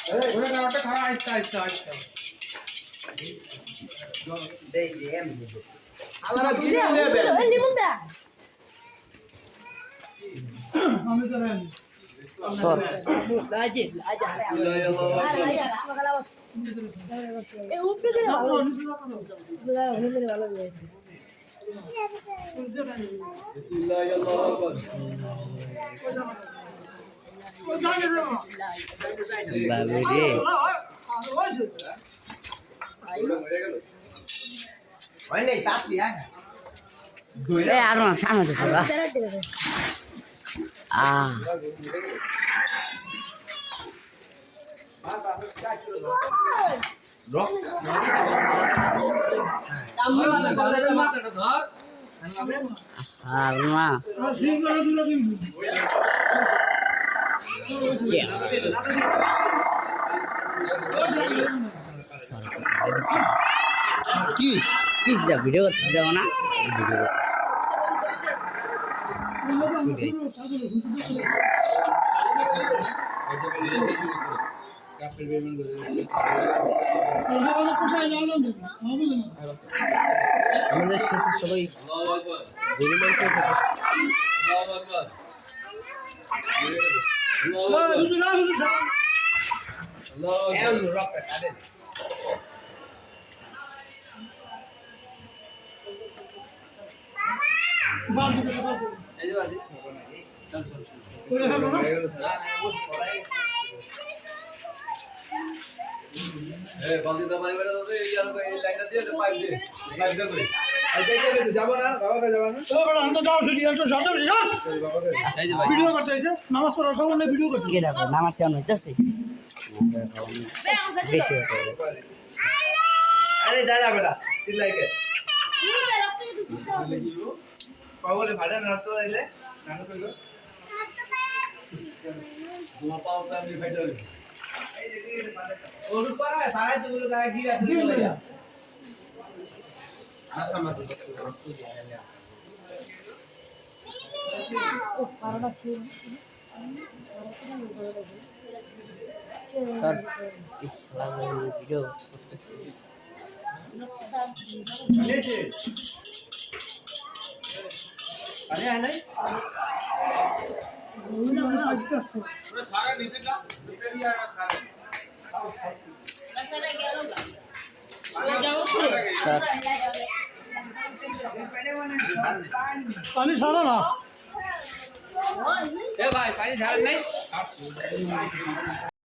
ওরে গাওটা খাওয়া আইছে আইছে আইছে দেই দে আমি দেব আলাদা দিলে নেবে এই লিমনটা আমি করেন সর রাজে রাজা এই উপরে দিলে ভালো ভালো হয়েছে বিসমিল্লাহিল্লাহু আকবার বাবু রে ওই নেই তাতি আ এ আর না সামনে তো সবা রক মাথাটা ধর মা কি কিস দা ভিডিও করতে দাও না ভিডিও আমাদের সাথে সবাই গরু মাংস আল্লাহু আকবার আল্লাহু এম রক কাটে এই যে বাজি চল এ বাজি দা ভাই বলে তো এই লাইনটা দিয়ে পাইপ দিয়ে পাইপ দিয়ে যাব না বাবা যাব না ও বড় আমরা যাও শুনি একটু শব্দ করি যান এই যে ভাই ভিডিও করতে এসে নামাজ পড়ার খবর নেই ভিডিও করতে কে রাখো নামাজ কেমন হইতেছে বেশি হতে আরে দাঁড়া বেটা চিল্লাইকে পাওলে ভাড়া না তো আইলে নানু কইলো তোমার পাও কাম দি ফাইটার এই যে কি মানে ওর পাড়ায় পাড়ায় তো বলে গায় গিরা চলে যা আচ্ছা মাঝে সর ইসলাম ভিডিও করতেছে নিচে আরে আয় নাই ওরে সারা নিচে না ভিতরে আর সারা রাস্তাটা গেল গা ও যাও উপরে সর পানি ছাড়া না এ ভাই পানি ছাড়েন নাই